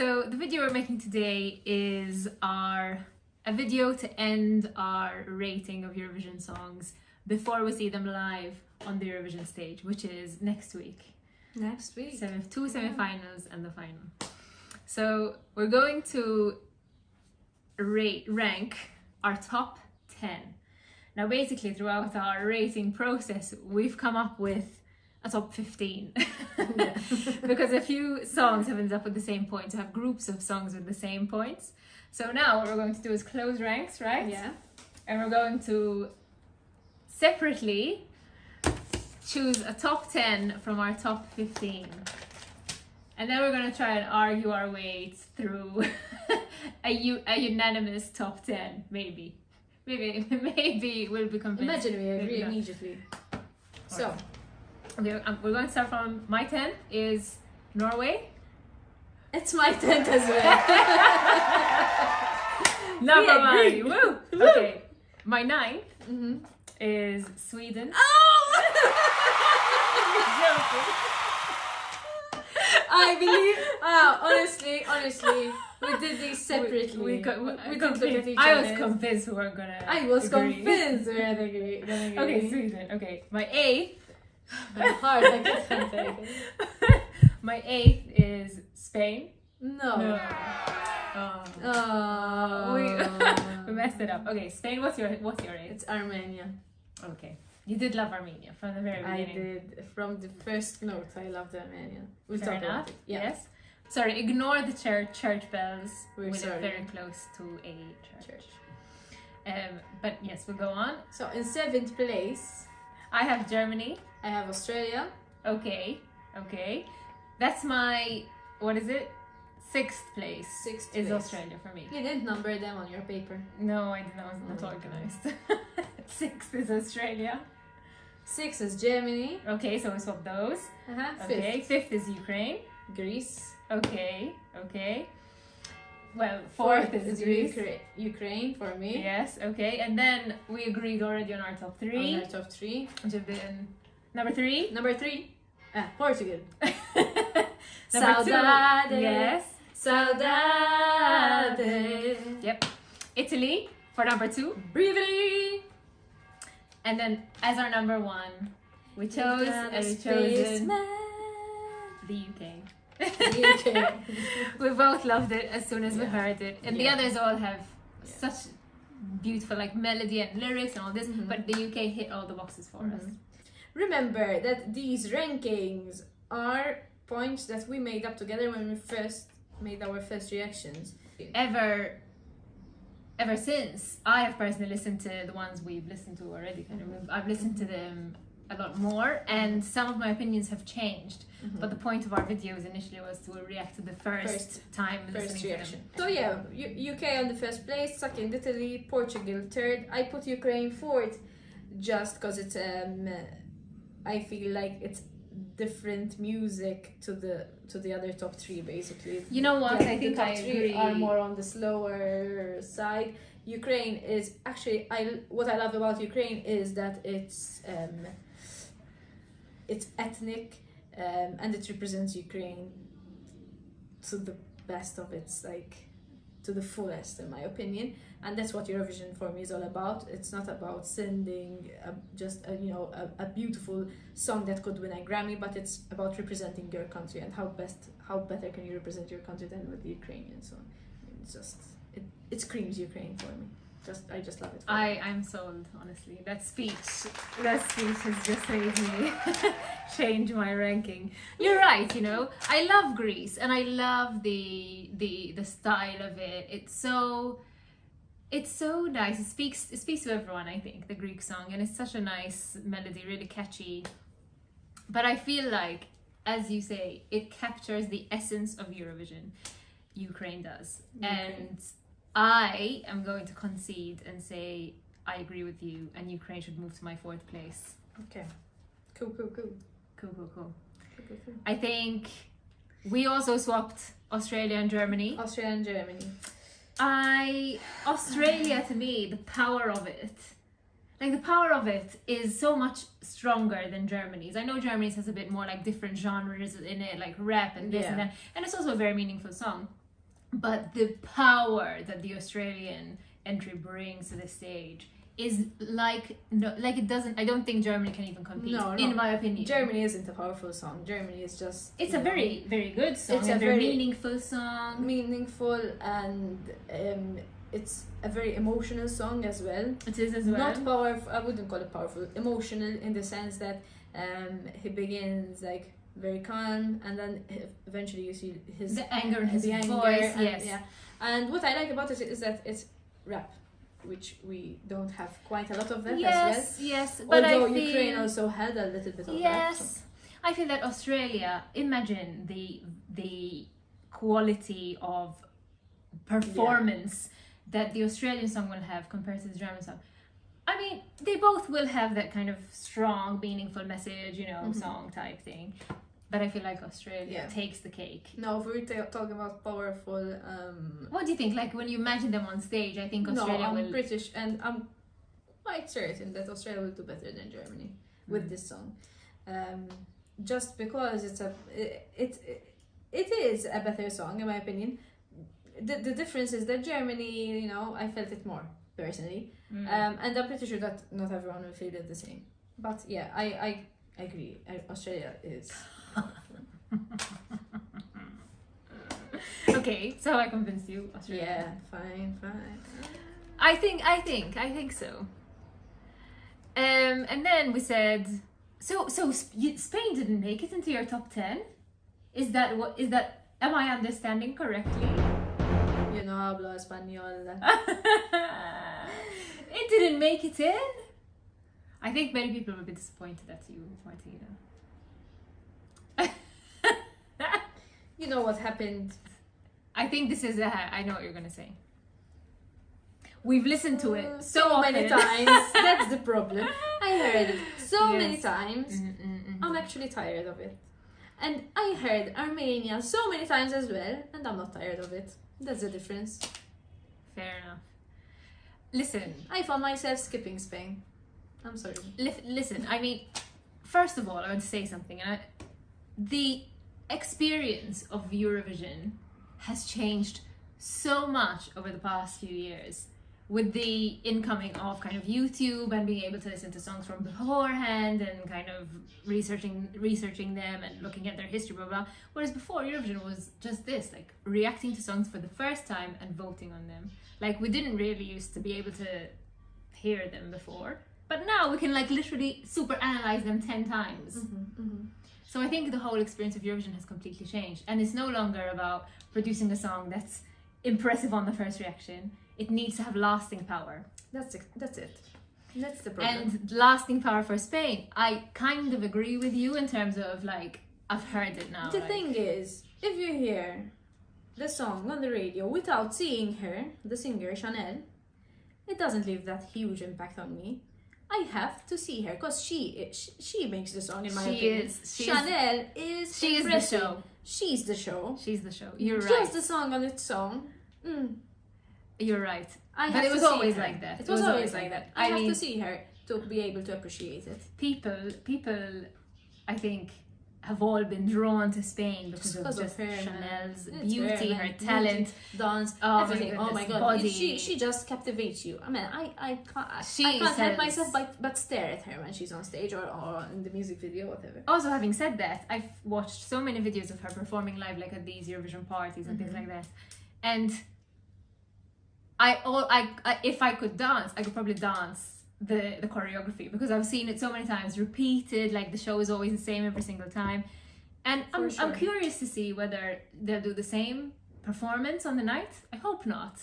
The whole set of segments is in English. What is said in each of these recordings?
So the video we're making today is a video to end our rating of Eurovision songs before we see them live on the Eurovision stage, which is next week. Next week. So we have two semi-finals and the final. So we're going to rank our top 10. Now basically throughout our rating process, we've come up with a top 15 because a few songs have ended up with the same points. We have groups of songs with the same points. So now what we're going to do is close ranks, right? Yeah. And we're going to separately choose a top 10 from our top 15. And then we're going to try and argue our way through a unanimous top 10, maybe. Maybe we'll be convinced. Imagine we agree immediately. So, okay, we're going to start from my 10 is Norway. it's my 10th as well. Number 9. Woo! Okay, my 9th is Sweden. I believe. Honestly, we did these separately. We didn't look convinced. at each I was other. convinced we weren't gonna. I was agree. convinced we were gonna agree. Okay, Sweden. Okay, my 8th. My heart, I can't take it. My 8th is Spain. No. Oh. We messed it up. Okay, Spain. What's your 8th? It's Armenia. Okay, you did love Armenia from the very I beginning. did. From the first note, I loved Armenia. We'll Fair talk enough. about it. Yeah. Yes. Sorry, ignore the church bells. We're we live sorry. very close to a church. But yes, we'll go on. So in 7th place, I have Germany. I have Australia. Okay. That's my, what is it? 6th place. 6th is place. Australia for me. You didn't number them on your paper. No, I didn't. I was not organized. 6th is Australia. 6th is Germany. Okay, so we swap those. Okay, 5th is Ukraine. Greece. Okay. Well, 4th is Greece. Ukraine for me. Yes, okay. And then we agreed already on our top 3. On our top 3. Which have been number 3. Number 3, Portugal. Number 2, Saudade. yes. Saudade. Yep. Italy for number 2. Bravery. And then as our number 1, we chose the UK. UK. We both loved it as soon as we heard it. And the others all have such beautiful like melody and lyrics and all this, but the UK hit all the boxes for us. Remember that these rankings are points that we made up together when we first made our first reactions. Ever since, I have personally listened to the ones we've listened to already. I've listened to them a lot more, and some of my opinions have changed. But the point of our videos initially was to react to the first time listening reaction. to them. So yeah, UK on the first place, second Italy, Portugal third. I put Ukraine fourth, just because it's I feel like it's different music to the other top 3 basically. You know what? I think the top I 3 agree. are more on the slower side. Ukraine is actually what I love about Ukraine is that it's ethnic and it represents Ukraine to the best of its to the fullest in my opinion, and that's what Eurovision for me is all about. It's not about sending just a beautiful song that could win a Grammy, but it's about representing your country, and how better can you represent your country than with the Ukrainian song. It's just it screams Ukraine for me. I just love it. I'm sold, honestly. That speech has just made me change my ranking. You're right, I love Greece and I love the style of it. It's so nice. It speaks to everyone, I think, the Greek song, and it's such a nice melody, really catchy. But I feel like, as you say, it captures the essence of Eurovision. Ukraine does. And I am going to concede and say I agree with you, and Ukraine should move to my 4th place. Okay. Cool. Cool. I think we also swapped Australia and Germany. Australia, to me, the power of it is so much stronger than Germany's. I know Germany's has a bit more like different genres in it, like rap and this and that, and it's also a very meaningful song. but the power that the Australian entry brings to the stage is like, no, like it doesn't. I don't think Germany can even compete. No, no. In my opinion, Germany isn't a powerful song. Germany is just. it's a very, very good song. It's a a very very meaningful song. meaningful, and it's a very emotional song as well. It is as well. Not powerful. I wouldn't call it powerful. Emotional in the sense that he begins like very calm, and then eventually you see his the anger in his the anger, voice. and, Yes. yeah. And what I like about it is that it's rap, which we don't have quite a lot of that as Yes, yes. well. But Although I feel Ukraine also had a little bit of yes, rap. So. I feel that Australia. Imagine the quality of performance that the Australian song will have compared to the German song. I mean, they both will have that kind of strong, meaningful message, you know, song type thing. But I feel like Australia takes the cake. No, if we're talking about powerful. What do you think? Like when you imagine them on stage, I think Australia I'm will. British, and I'm quite certain that Australia will do better than Germany with this song, just because it is a better song in my opinion. The difference is that Germany, you know, I felt it more personally, and I'm pretty sure that not everyone will feel it the same. But yeah, I agree. Australia is. Okay, so I convinced you, Australia. Yeah, fine. I think so. And then we said, so Spain didn't make it into your top 10. Is that what? Is that? Am I understanding correctly? You know, hablo español. It didn't make it in. I think many people will be disappointed at you, Martina. You know what happened? I think this is I know what you're gonna say. We've listened to it so many times. That's the problem. I heard it so many times. I'm actually tired of it. And I heard Armenia so many times as well, and I'm not tired of it. That's the difference. Fair enough. Listen, I found myself skipping Spain. I'm sorry. Listen, I mean, first of all, I want to say something. The experience of Eurovision has changed so much over the past few years with the incoming of kind of YouTube and being able to listen to songs from beforehand and kind of researching them and looking at their history, blah blah. Whereas before, Eurovision was just this, like reacting to songs for the first time and voting on them. Like we didn't really used to be able to hear them before, but now we can like literally super analyze them 10 times. So I think the whole experience of Eurovision has completely changed, and it's no longer about producing a song that's impressive on the first reaction. It needs to have lasting power. That's it. That's the problem. And lasting power for Spain, I kind of agree with you in terms of like, I've heard it now. The thing is, if you hear the song on the radio without seeing her, the singer Chanel, it doesn't leave that huge impact on me. I have to see her because she makes the song in my opinion. Chanel is she is the show. She's the show. She's the show. You're right. Just the song on its own. You're right. But it was always like that. It was always like that. I have to see her to be able to appreciate it. People, I think, have all been drawn to Spain because of just her, Chanel's beauty, her talent, dance, everything. Oh my god, body. She just captivates you. I mean, I She can't help myself but stare at her when she's on stage or in the music video, whatever. Also, having said that, I've watched so many videos of her performing live, like at these Eurovision parties and things like that, and if I could dance, I could probably dance the choreography because I've seen it so many times, repeated. Like the show is always the same every single time, and I'm curious to see whether they'll do the same performance on the night. I hope not.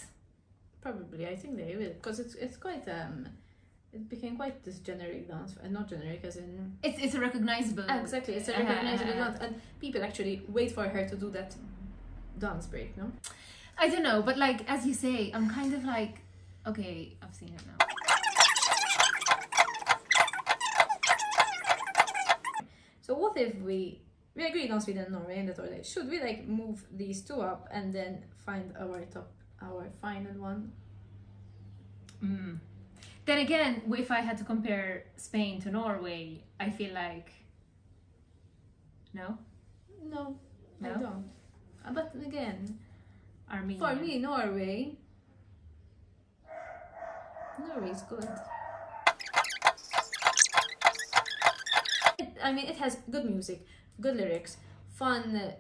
Probably, I think they will because it's quite it became quite this generic dance, and not generic as in it's a recognizable. Exactly, it's a recognizable dance, and people actually wait for her to do that dance break. No. I don't know, but like as you say, I'm kind of like, okay, I've seen it now. So what if we agreed on Sweden and Norway in that order? Should we like move these two up and then find our final one? Then again, if I had to compare Spain to Norway, I feel like no, I don't. But again, Armenia. For me, Norway is good. I mean, it has good music, good lyrics, fun,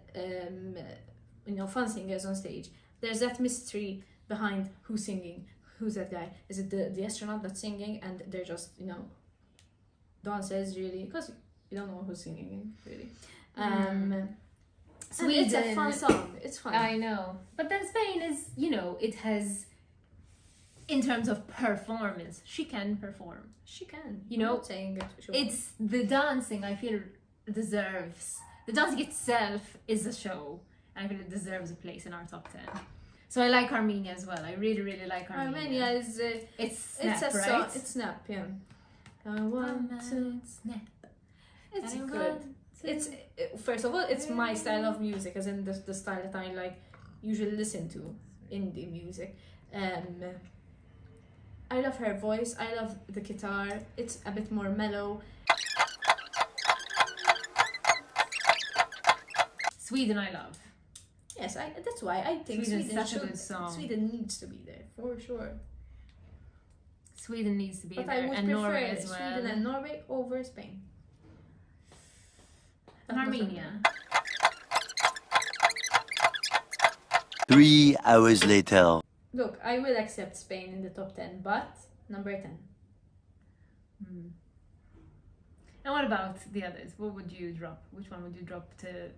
fun singers on stage. There's that mystery behind who's singing, who's that guy. Is it the astronaut that's singing, and they're just dances really, because you don't know who's singing really. Sweden, it's a fun song. It's fun. I know, but then Spain is, it has. In terms of performance, she can perform. She can. I'm not saying it. It's the dancing. I feel deserves. The dancing itself is a show. I feel it deserves a place in our top 10. So I like Armenia as well. I really, really like Armenia. Armenia is. It's Snap, it's a right? song. It's Snap, yeah. I want to snap. It's good. It's first of all, it's my style of music, as in the style that I like usually listen to, indie music. I love her voice. I love the guitar. It's a bit more mellow. Sweden, I love. Yes, that's why I think Sweden's such a good song. Sweden needs to be there for sure. Sweden needs to be but there, I would and prefer Norway as well. Sweden and Norway over Spain. And Armenia. 3 hours later. Look, I will accept Spain in the top 10, but number 10. And what about the others? What would you drop? Which one would you drop to?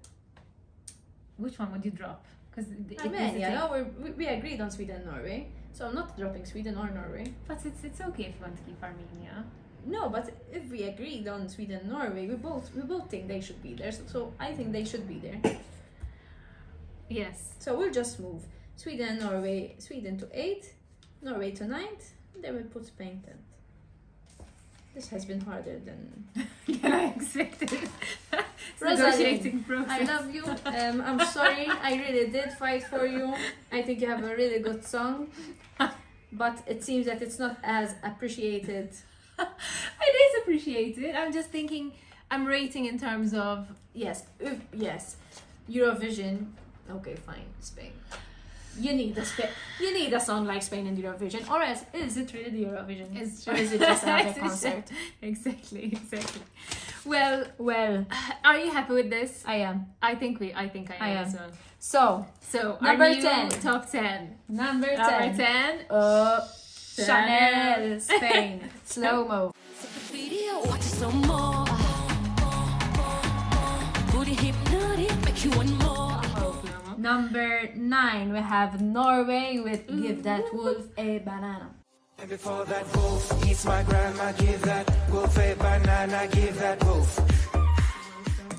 Which one would you drop? Because Armenia. We agreed on Sweden and Norway, so I'm not dropping Sweden or Norway. But it's okay if you want to keep Armenia. No, but if we agreed on Sweden and Norway, we both think they should be there. So I think they should be there. Yes. So we'll just move Sweden and Norway. Sweden to 8, Norway to 9. Then we put Spain 10th. This has been harder than I expected. Rosalind, I love you. I'm sorry, I really did fight for you. I think you have a really good song, but it seems that it's not as appreciated. It is appreciated. I'm just thinking, I'm rating in terms of... Yes, Eurovision. Okay, fine, Spain. You need a song like Spain in Eurovision, or else is it really the Eurovision? Or is it just another concert? Exactly. Well, are you happy with this? I am. I think I am as well. So number our new 10. top 10. Number 10. 10. Chanel, Spain, slow mo. Number 9, we have Norway with Give That Wolf a Banana. And before that wolf eats my grandma, give that wolf a banana, give that wolf.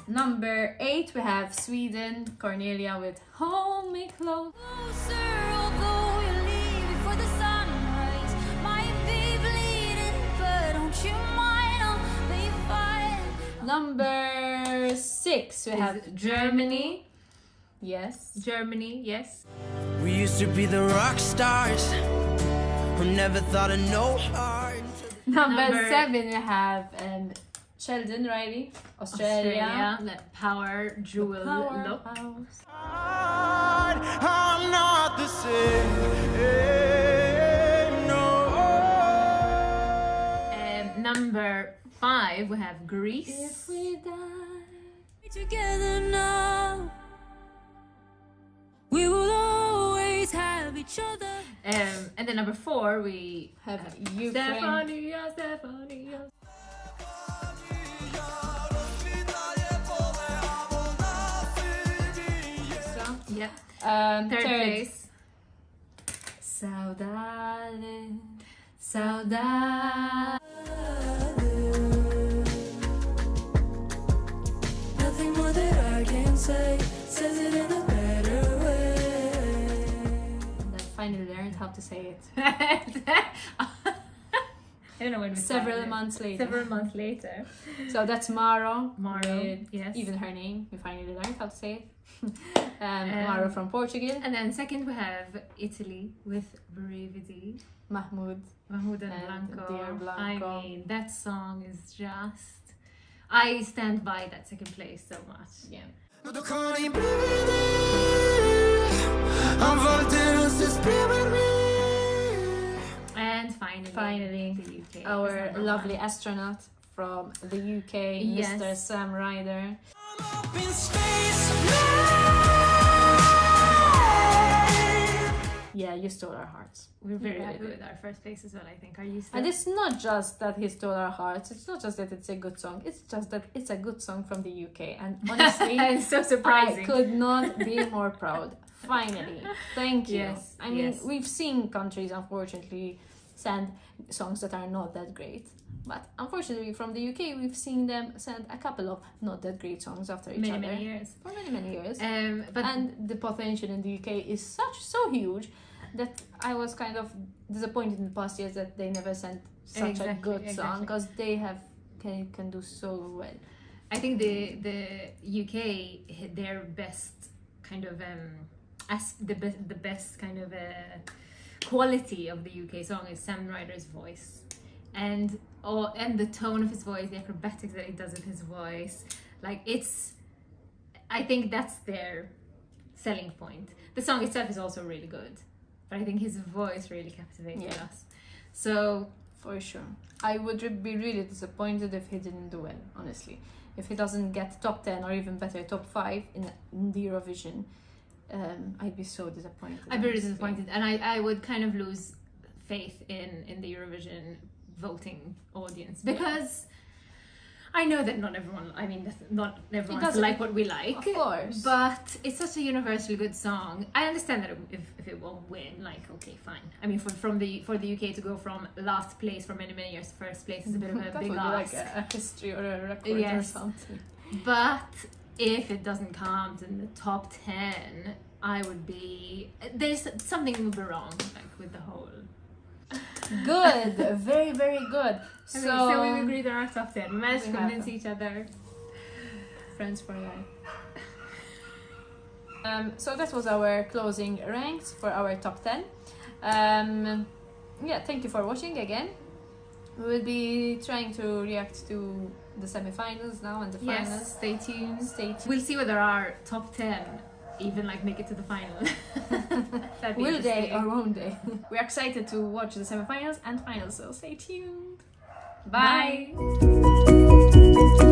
Number 8, we have Sweden, Cornelia with Hold Me Close. Number 6, we have Germany. Yes. Germany, yes. We used to be the rock stars who never thought of no heart. Number 7, we have Sheldon Riley, Australia. Power Jewel look. I'm not the same, no. Number 5, we have Greece. If we die together now, we will always have each other. And then number 4, we have Ukraine. Stefania. Yeah. Third place. Saudade. Nothing more that I can say says it in a better way. And I finally learned how to say it. I don't know when we Several months later. So that's Maro. Yes. Even her name, we finally learned how to say it. Maro from Portugal. And then second we have Italy with Brevity. Mahmoud and Dear Blanco. Blanco. I mean, that song is just... I stand by that second place so much. Yeah. envolé dans ce esprit permis. And finally, the UK. our is number lovely one. astronaut from the UK, Yes. Mr. Sam Ryder. I'm up in space. Yeah, you stole our hearts. We're very Yeah, happy we- with our first place as well, I think. Are you still? And it's not just that he stole our hearts. It's not just that it's a good song. It's just that it's a good song from the UK. And honestly, it's so surprising. I could not be more proud. Finally, thank you. Yes, I mean, yes. we've seen countries, unfortunately, send songs that are not that great. But unfortunately, from the UK, we've seen them send a couple of not that great songs after each other. many years. For many years. But And the potential in the UK is so huge that I was kind of disappointed in the past years that they never sent such a Exactly, good song, exactly. because they can do so well. I think the UK hit their best kind of the best kind of quality of the UK song is Sam Ryder's voice, and the tone of his voice, the acrobatics that he does with his voice. Like I think that's their selling point. The song itself is also really good, but I think his voice really captivated Yeah. us. So For sure. I would be really disappointed if he didn't do well, honestly. If he doesn't get top 10 or even better, top 5 in the Eurovision, I'd be so disappointed. I'd be really honestly. disappointed, and I would kind of lose faith in the Eurovision voting audience, because I know that not everyone wants to doesn't- like what we like, Of course. but it's such a universally good song. I understand that if it won't win, like, okay, fine. I mean, for the UK to go from last place for many years to first place is a bit of a that big would be ask. like a history or a record or Yes. something. But if it doesn't count in the top 10, there's something would be wrong, like, with the whole. Good, very, very good. So we agreed on our top 10. We managed to We convince have. each other. Friends for life. So that was our closing ranks for our top 10. Yeah, thank you for watching again. We will be trying to react to the semi-finals now and the finals. Yes, stay tuned. Stay tuned. We'll see whether our top 10 even make it to the final. That'd be Will they interesting. or won't they? We're excited to watch the semi-finals and finals, so stay tuned. Bye. Bye.